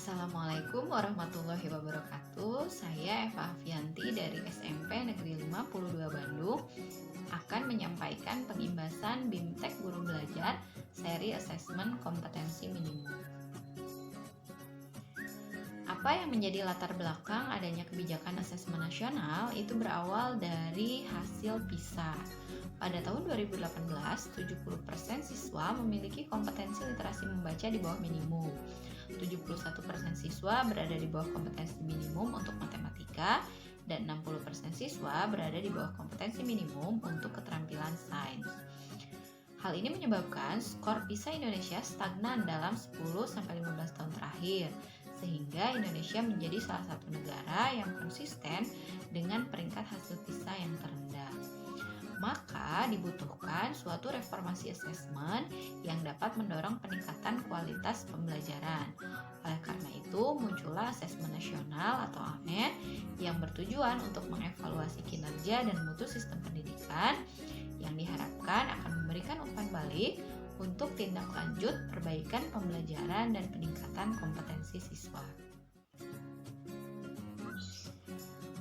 Assalamualaikum warahmatullahi wabarakatuh. Saya Eva Afianti dari SMP Negeri 52 Bandung akan menyampaikan pengimbasan BIMTEK Guru Belajar seri asesmen kompetensi minimum. Apa yang menjadi latar belakang adanya kebijakan asesmen nasional itu berawal dari hasil PISA. Pada tahun 2018, 70% siswa memiliki kompetensi literasi membaca di bawah minimum. 71% siswa berada di bawah kompetensi minimum untuk matematika dan 60% siswa berada di bawah kompetensi minimum untuk keterampilan sains. Hal ini menyebabkan skor PISA Indonesia stagnan dalam 10-15 tahun terakhir, sehingga Indonesia menjadi salah satu negara yang konsisten dengan peringkat hasil PISA yang terendah. Maka dibutuhkan suatu reformasi asesmen yang dapat mendorong peningkatan kualitas pembelajaran. Oleh karena itu, muncullah asesmen nasional atau AMEN yang bertujuan untuk mengevaluasi kinerja dan mutu sistem pendidikan yang diharapkan akan memberikan umpan balik untuk tindak lanjut perbaikan pembelajaran dan peningkatan kompetensi siswa.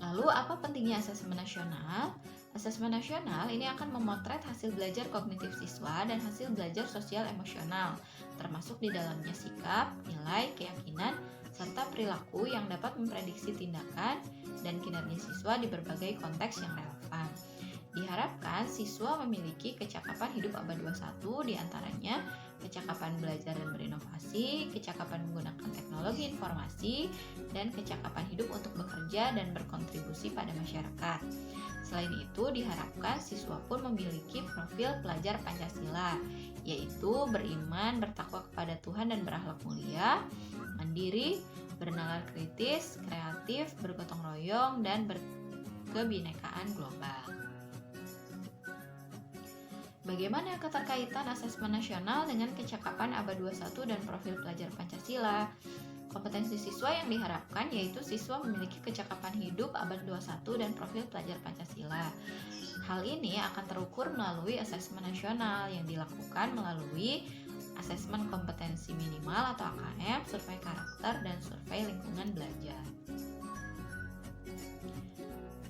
Lalu, apa pentingnya asesmen nasional? Asesmen nasional ini akan memotret hasil belajar kognitif siswa dan hasil belajar sosial emosional, termasuk di dalamnya sikap, nilai, keyakinan, serta perilaku yang dapat memprediksi tindakan dan kinerja siswa di berbagai konteks yang relevan. Diharapkan siswa memiliki kecakapan hidup abad 21, diantaranya kecakapan belajar dan berinovasi, kecakapan menggunakan teknologi informasi, dan kecakapan hidup untuk bekerja dan berkontribusi pada masyarakat. Selain itu, diharapkan siswa pun memiliki profil pelajar Pancasila, yaitu beriman, bertakwa kepada Tuhan dan berakhlak mulia, mandiri, bernalar kritis, kreatif, bergotong royong, dan berkebinekaan global. Bagaimana keterkaitan asesmen nasional dengan kecakapan abad 21 dan profil pelajar Pancasila? Kompetensi siswa yang diharapkan yaitu siswa memiliki kecakapan hidup abad 21 dan profil pelajar Pancasila. Hal ini akan terukur melalui asesmen nasional yang dilakukan melalui asesmen kompetensi minimal atau AKM, survei karakter, dan survei lingkungan belajar.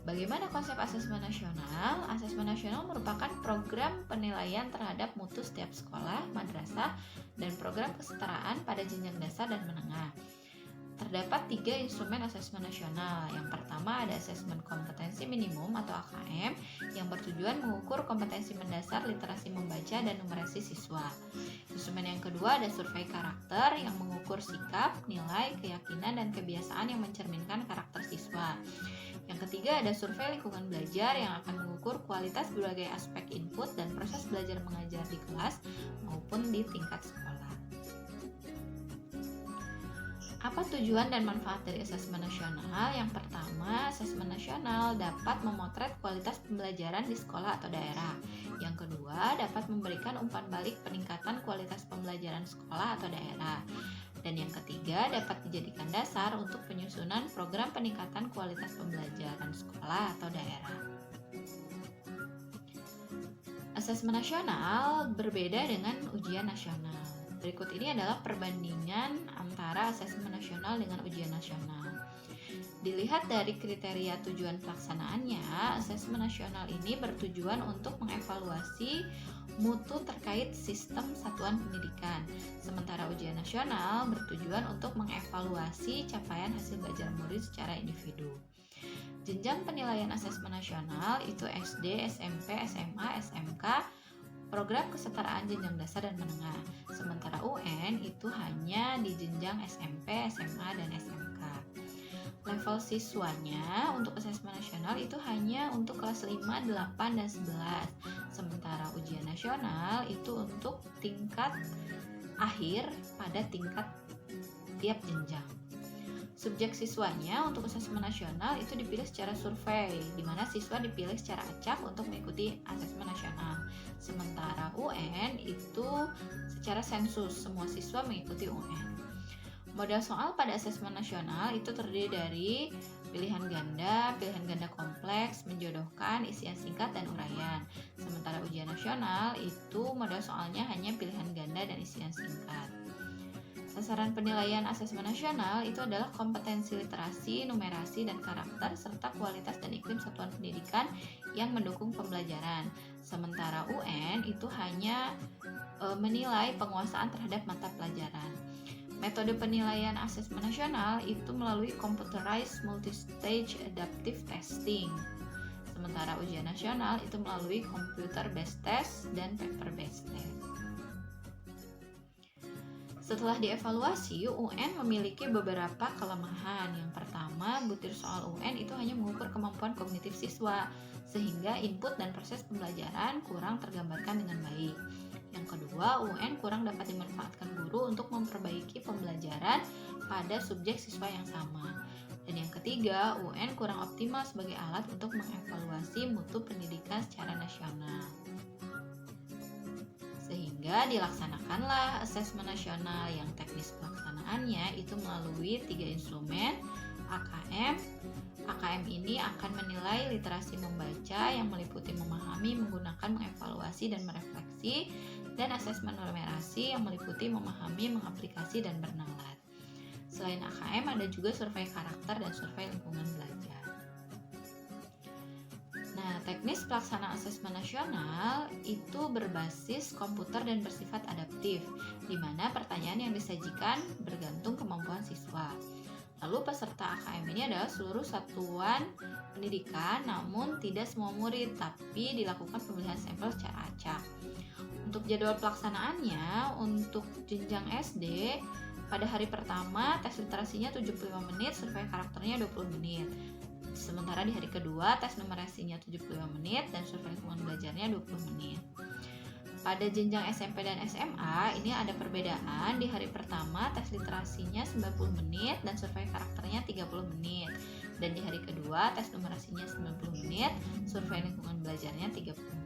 Bagaimana konsep asesmen nasional? Asesmen nasional merupakan program penilaian terhadap mutu setiap sekolah, madrasah, dan program kesetaraan pada jenjang dasar dan menengah. Terdapat 3 instrumen asesmen nasional. Yang pertama ada asesmen kompetensi minimum atau AKM yang bertujuan mengukur kompetensi mendasar literasi membaca dan numerasi siswa. Instrumen yang kedua ada survei karakter yang mengukur sikap, nilai, keyakinan, dan kebiasaan yang mencerminkan karakter siswa. Yang ketiga ada survei lingkungan belajar yang akan mengukur kualitas berbagai aspek input dan proses belajar mengajar di kelas maupun di tingkat sekolah. Apa tujuan dan manfaat dari asesmen nasional? Yang pertama, asesmen nasional dapat memotret kualitas pembelajaran di sekolah atau daerah. Yang kedua, dapat memberikan umpan balik peningkatan kualitas pembelajaran sekolah atau daerah. Dan yang ketiga, dapat dijadikan dasar untuk penyusunan program peningkatan kualitas pembelajaran sekolah atau daerah. Asesmen nasional berbeda dengan ujian nasional. Berikut ini adalah perbandingan antara asesmen nasional dengan ujian nasional. Dilihat dari kriteria tujuan pelaksanaannya, asesmen nasional ini bertujuan untuk mengevaluasi mutu terkait sistem satuan pendidikan, sementara ujian nasional bertujuan untuk mengevaluasi capaian hasil belajar murid secara individu. Jenjang penilaian asesmen nasional itu SD, SMP, SMA, SMK, program kesetaraan jenjang dasar dan menengah, sementara UN itu hanya di jenjang SMP, SMA, dan SMK. Level siswanya untuk asesmen nasional itu hanya untuk kelas 5, 8, dan 11, sementara ujian nasional itu untuk tingkat akhir pada tingkat tiap jenjang. Subjek siswanya untuk asesmen nasional itu dipilih secara survei, di mana siswa dipilih secara acak untuk mengikuti asesmen nasional. Sementara UN itu secara sensus, semua siswa mengikuti UN. Modal soal pada asesmen nasional itu terdiri dari pilihan ganda kompleks, menjodohkan, isian singkat, dan uraian. Sementara ujian nasional itu modal soalnya hanya pilihan ganda dan isian singkat. Sasaran penilaian asesmen nasional itu adalah kompetensi literasi, numerasi, dan karakter, serta kualitas dan iklim satuan pendidikan yang mendukung pembelajaran. Sementara UN itu hanya menilai penguasaan terhadap mata pelajaran. Metode penilaian asesmen nasional itu melalui computerized multistage adaptive testing. Sementara ujian nasional itu melalui computer based test dan paper based test. Setelah dievaluasi, UN memiliki beberapa kelemahan. Yang pertama, butir soal UN itu hanya mengukur kemampuan kognitif siswa, sehingga input dan proses pembelajaran kurang tergambarkan dengan baik. Yang kedua, UN kurang dapat dimanfaatkan guru untuk memperbaiki pembelajaran pada subjek siswa yang sama. Dan yang ketiga, UN kurang optimal sebagai alat untuk mengevaluasi mutu pendidikan secara nasional. Sehingga dilaksanakanlah asesmen nasional yang teknis pelaksanaannya itu melalui 3 instrumen AKM. AKM ini akan menilai literasi membaca yang meliputi memahami, menggunakan, mengevaluasi, dan merefleksi, dan asesmen numerasi yang meliputi memahami, mengaplikasi, dan bernalar. Selain AKM ada juga survei karakter dan survei lingkungan belajar. Nah, teknis pelaksanaan asesmen nasional itu berbasis komputer dan bersifat adaptif, di mana pertanyaan yang disajikan bergantung kemampuan siswa. Lalu peserta AKM ini adalah seluruh satuan pendidikan, namun tidak semua murid, tapi dilakukan pemilihan sampel secara acak. Untuk jadwal pelaksanaannya, untuk jenjang SD, pada hari pertama tes literasinya 75 menit, survei karakternya 20 menit. Sementara di hari kedua, tes numerasinya 75 menit dan survei lingkungan belajarnya 20 menit. Pada jenjang SMP dan SMA, ini ada perbedaan. Di hari pertama, tes literasinya 90 menit dan survei karakternya 30 menit. Dan di hari kedua, tes numerasinya 90 menit, survei lingkungan belajarnya 30 menit.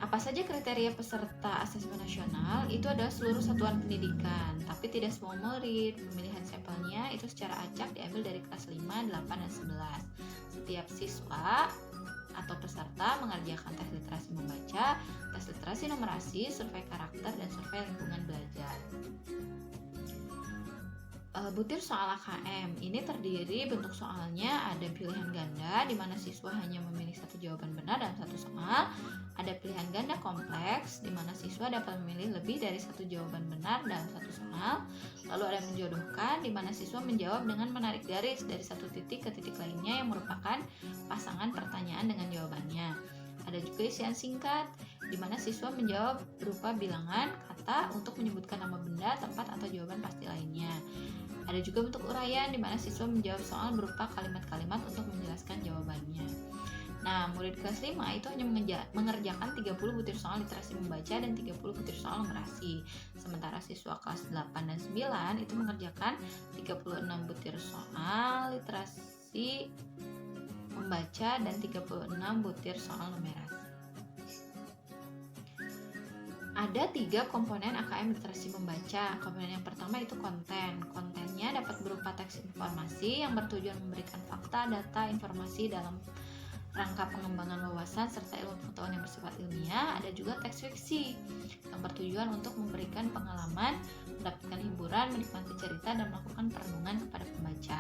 Apa saja kriteria peserta asesmen nasional? Itu adalah seluruh satuan pendidikan, tapi tidak semua murid. Pemilihan sampelnya itu secara acak diambil dari kelas 5, 8, dan 11. Setiap siswa atau peserta mengerjakan tes literasi membaca, tes literasi numerasi, survei karakter, dan survei lingkungan belajar. Butir soal AKM ini terdiri bentuk soalnya ada pilihan ganda di mana siswa hanya memilih satu jawaban benar dalam satu soal, ada pilihan ganda kompleks di mana siswa dapat memilih lebih dari satu jawaban benar dalam satu soal, lalu ada menjodohkan di mana siswa menjawab dengan menarik garis dari satu titik ke titik lainnya yang merupakan pasangan pertanyaan dengan jawabannya. Ada juga isian singkat di mana siswa menjawab berupa bilangan kata untuk menyebutkan nama benda, tempat, atau jawaban pasti lainnya. Ada juga bentuk uraian di mana siswa menjawab soal berupa kalimat-kalimat untuk menjelaskan jawabannya. Nah, murid kelas 5 itu hanya mengerjakan 30 butir soal literasi membaca dan 30 butir soal numerasi. Sementara siswa kelas 8 dan 9 itu mengerjakan 36 butir soal literasi membaca dan 36 butir soal numerasi. Ada 3 komponen AKM literasi membaca. Komponen yang pertama itu konten. Kontennya dapat berupa teks informasi yang bertujuan memberikan fakta, data, informasi dalam rangka pengembangan wawasan serta ilmu pengetahuan yang bersifat ilmiah. Ada juga teks fiksi yang bertujuan untuk memberikan pengalaman, mendapatkan hiburan, menikmati cerita, dan melakukan perenungan kepada pembaca.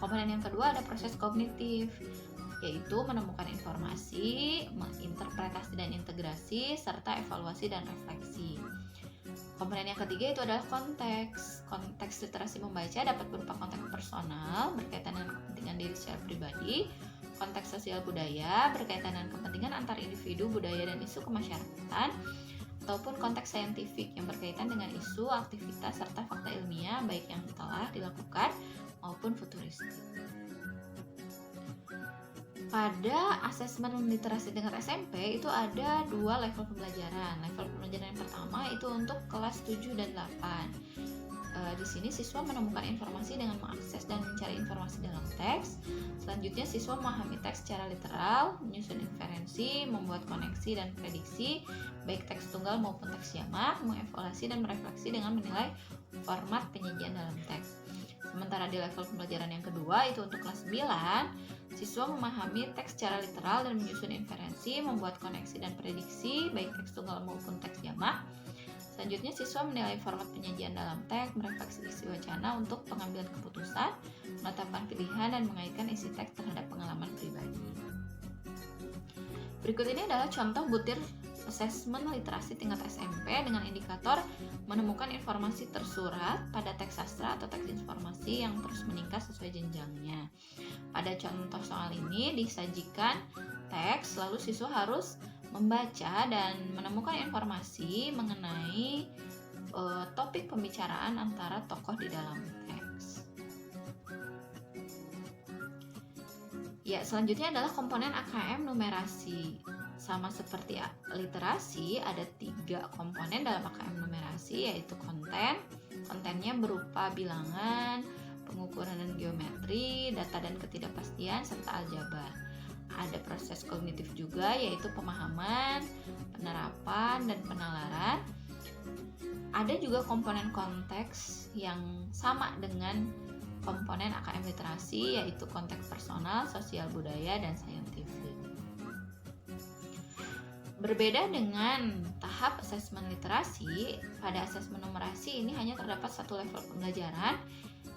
Komponen yang kedua ada proses kognitif, yaitu menemukan informasi, menginterpretasi dan integrasi, serta evaluasi dan refleksi. Komponen yang ketiga itu adalah konteks. Konteks literasi membaca dapat berupa konteks personal berkaitan dengan kepentingan diri secara pribadi, konteks sosial budaya berkaitan dengan kepentingan antar individu, budaya, dan isu kemasyarakatan, ataupun konteks saintifik yang berkaitan dengan isu, aktivitas, serta fakta ilmiah baik yang telah dilakukan maupun futuristik. Pada asesmen literasi tingkat SMP itu ada 2 level pembelajaran. Level pembelajaran yang pertama itu untuk kelas 7 dan 8. Di sini siswa menemukan informasi dengan mengakses dan mencari informasi dalam teks. Selanjutnya siswa memahami teks secara literal, menyusun inferensi, membuat koneksi dan prediksi, baik teks tunggal maupun teks jamak, mengevaluasi dan merefleksi dengan menilai format penyajian dalam teks. Sementara di level pembelajaran yang kedua itu untuk kelas 9, siswa memahami teks secara literal dan menyusun inferensi, membuat koneksi dan prediksi, baik teks tunggal maupun teks jamak. Selanjutnya, siswa menilai format penyajian dalam teks, merefleksi isi wacana untuk pengambilan keputusan, menetapkan pilihan, dan mengaitkan isi teks terhadap pengalaman pribadi. Berikut ini adalah contoh butir asesmen literasi tingkat SMP dengan indikator menemukan informasi tersurat pada teks sastra atau teks informasi yang terus meningkat sesuai jenjangnya. Pada contoh soal ini disajikan teks, lalu siswa harus membaca dan menemukan informasi mengenai topik pembicaraan antara tokoh di dalam teks. Ya, selanjutnya adalah komponen AKM numerasi. Sama seperti literasi, ada 3 komponen dalam AKM numerasi, yaitu konten. Kontennya berupa bilangan, pengukuran dan geometri, data dan ketidakpastian, serta aljabar. Ada proses kognitif juga, yaitu pemahaman, penerapan, dan penalaran. Ada juga komponen konteks yang sama dengan komponen AKM literasi, yaitu konteks personal, sosial budaya, dan saintifik. Berbeda dengan tahap asesmen literasi, pada asesmen numerasi ini hanya terdapat satu level pembelajaran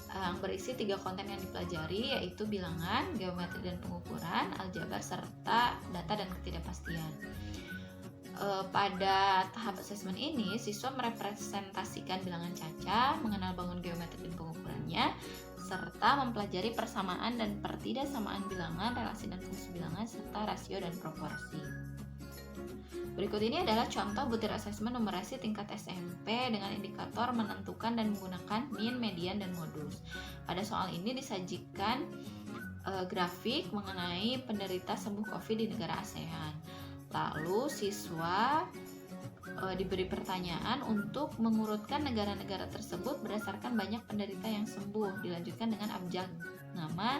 yang berisi 3 konten yang dipelajari, yaitu bilangan, geometri dan pengukuran, aljabar, serta data dan ketidakpastian. Pada tahap asesmen ini, siswa merepresentasikan bilangan caca, mengenal bangun geometri dan pengukurannya, serta mempelajari persamaan dan pertidaksamaan bilangan, relasi dan fungsi bilangan, serta rasio dan proporsi. Berikut ini adalah contoh butir asesmen numerasi tingkat SMP dengan indikator menentukan dan menggunakan min, median, dan modus. Pada soal ini disajikan grafik mengenai penderita sembuh COVID di negara ASEAN. Lalu siswa diberi pertanyaan untuk mengurutkan negara-negara tersebut berdasarkan banyak penderita yang sembuh, dilanjutkan dengan abjad nama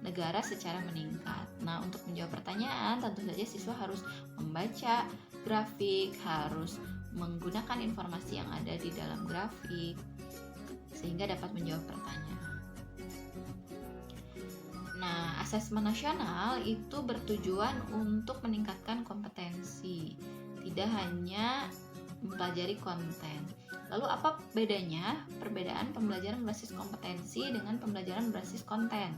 negara secara meningkat. Nah, untuk menjawab pertanyaan, tentu saja siswa harus membaca grafik, harus menggunakan informasi yang ada di dalam grafik, sehingga dapat menjawab pertanyaan. Nah, asesmen nasional itu bertujuan untuk meningkatkan kompetensi, tidak hanya mempelajari konten. Lalu apa bedanya perbedaan pembelajaran berbasis kompetensi dengan pembelajaran berbasis konten?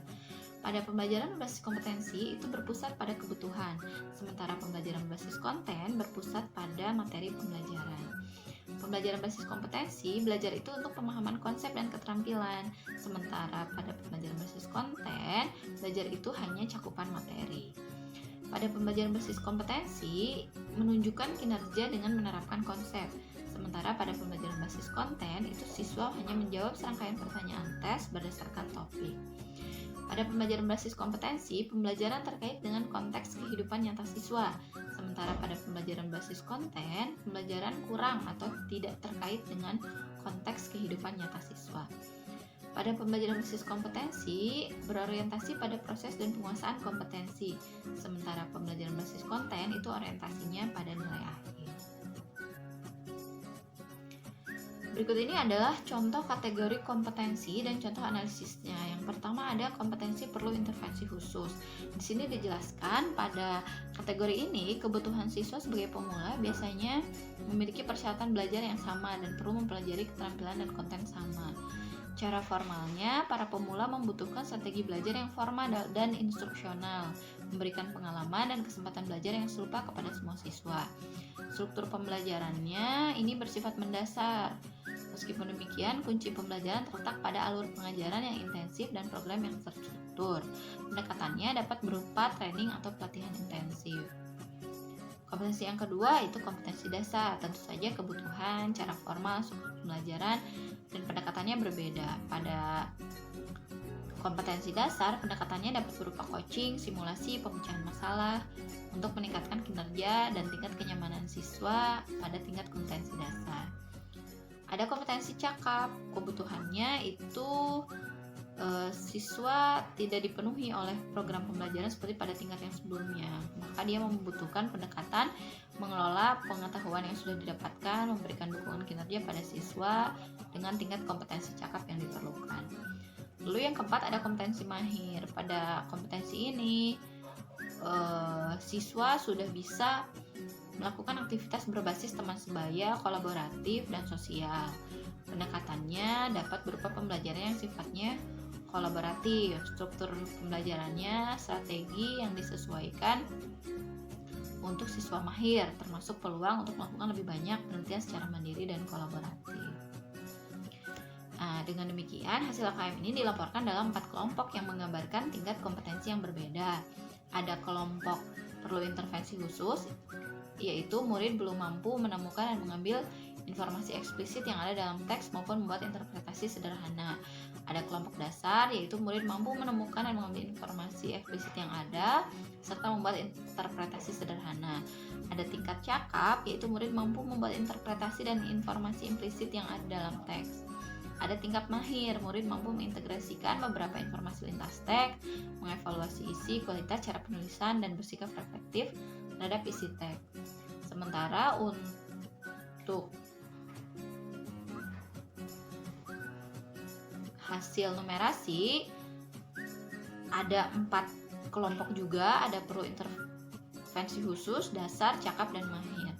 Pada pembelajaran berbasis kompetensi itu berpusat pada kebutuhan, sementara pembelajaran berbasis konten berpusat pada materi pembelajaran. Pembelajaran basis kompetensi, belajar itu untuk pemahaman konsep dan keterampilan, sementara pada pembelajaran basis konten, belajar itu hanya cakupan materi. Pada pembelajaran basis kompetensi, menunjukkan kinerja dengan menerapkan konsep, sementara pada pembelajaran basis konten, itu siswa hanya menjawab serangkaian pertanyaan tes berdasarkan topik. Pada pembelajaran basis kompetensi, pembelajaran terkait dengan konteks kehidupan nyata siswa, sementara pada pembelajaran basis konten, pembelajaran kurang atau tidak terkait dengan konteks kehidupan nyata siswa. Pada pembelajaran basis kompetensi, berorientasi pada proses dan penguasaan kompetensi, sementara pembelajaran basis konten itu orientasinya pada nilai akhir. Berikut ini adalah contoh kategori kompetensi dan contoh analisisnya. Yang pertama ada kompetensi perlu intervensi khusus. Di sini dijelaskan pada kategori ini kebutuhan siswa sebagai pemula biasanya memiliki persyaratan belajar yang sama dan perlu mempelajari keterampilan dan konten sama. Cara formalnya, para pemula membutuhkan strategi belajar yang formal dan instruksional, memberikan pengalaman dan kesempatan belajar yang serupa kepada semua siswa. Struktur pembelajarannya ini bersifat mendasar. Meskipun demikian, kunci pembelajaran terletak pada alur pengajaran yang intensif dan program yang terstruktur. Pendekatannya dapat berupa training atau pelatihan intensif. Kompetensi yang kedua itu kompetensi dasar. Tentu saja kebutuhan, cara formal, struktur pembelajaran, dan pendekatannya berbeda. Pada kompetensi dasar, pendekatannya dapat berupa coaching, simulasi, pemecahan masalah untuk meningkatkan kinerja dan tingkat kenyamanan siswa pada tingkat kompetensi dasar. Ada kompetensi cakap, kebutuhannya itu siswa tidak dipenuhi oleh program pembelajaran seperti pada tingkat yang sebelumnya, maka dia membutuhkan pendekatan mengelola pengetahuan yang sudah didapatkan, memberikan dukungan kinerja pada siswa dengan tingkat kompetensi cakap yang diperlukan. Lalu yang keempat ada kompetensi mahir. Pada kompetensi ini siswa sudah bisa melakukan aktivitas berbasis teman sebaya, kolaboratif, dan sosial. Pendekatannya dapat berupa pembelajaran yang sifatnya kolaboratif, struktur pembelajarannya strategi yang disesuaikan untuk siswa mahir, termasuk peluang untuk melakukan lebih banyak penelitian secara mandiri dan kolaboratif. Nah, dengan demikian, hasil KKM ini dilaporkan dalam 4 kelompok yang menggambarkan tingkat kompetensi yang berbeda. Ada kelompok perlu intervensi khusus, yaitu murid belum mampu menemukan dan mengambil informasi eksplisit yang ada dalam teks maupun membuat interpretasi sederhana. Ada kelompok dasar, yaitu murid mampu menemukan dan mengambil informasi eksplisit yang ada serta membuat interpretasi sederhana. Ada tingkat cakap, yaitu murid mampu membuat interpretasi dan informasi implisit yang ada dalam teks. Ada tingkat mahir, murid mampu mengintegrasikan beberapa informasi lintas teks, mengevaluasi isi, kualitas, cara penulisan, dan bersikap reflektif terhadap isi teks. Sementara untuk hasil numerasi ada 4 kelompok juga, ada perlu intervensi khusus, dasar, cakap, dan mahir.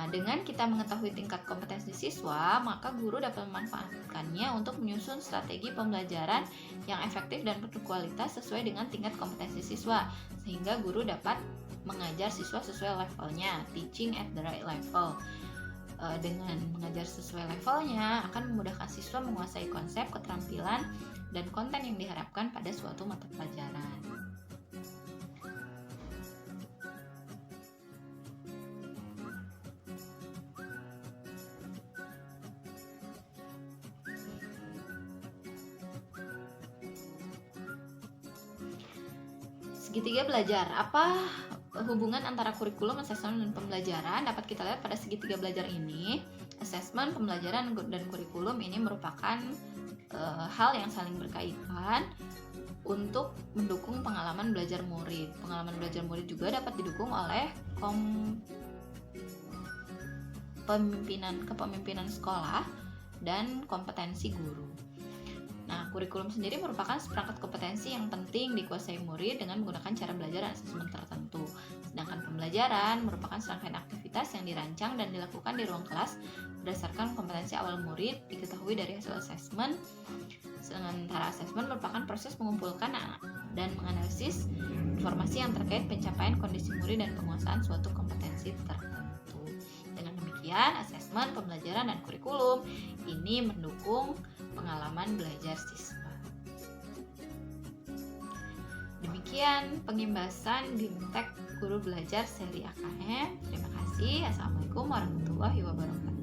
Dengan kita mengetahui tingkat kompetensi siswa, maka guru dapat memanfaatkannya untuk menyusun strategi pembelajaran yang efektif dan berkualitas sesuai dengan tingkat kompetensi siswa, sehingga guru dapat mengajar siswa sesuai levelnya, teaching at the right level. Dengan mengajar sesuai levelnya akan memudahkan siswa menguasai konsep, keterampilan, dan konten yang diharapkan pada suatu mata pelajaran. Segitiga belajar. Apa hubungan antara kurikulum, asesmen, dan pembelajaran? Dapat kita lihat pada segitiga belajar ini, asesmen, pembelajaran, dan kurikulum ini merupakan hal yang saling berkaitan untuk mendukung pengalaman belajar murid. Pengalaman belajar murid juga dapat didukung oleh kepemimpinan sekolah dan kompetensi guru. Nah, kurikulum sendiri merupakan seperangkat kompetensi yang penting dikuasai murid dengan menggunakan cara belajar dan asesmen tertentu. Sedangkan pembelajaran merupakan serangkaian aktivitas yang dirancang dan dilakukan di ruang kelas berdasarkan kompetensi awal murid diketahui dari hasil asesmen. Sementara asesmen merupakan proses mengumpulkan dan menganalisis informasi yang terkait pencapaian kondisi murid dan penguasaan suatu kompetensi tertentu. Dengan demikian, asesmen, pembelajaran, dan kurikulum ini mendukung pengalaman belajar siswa. Demikian pengimbasan BIMTEK Guru Belajar seri AKM. Terima kasih. Assalamualaikum warahmatullahi wabarakatuh.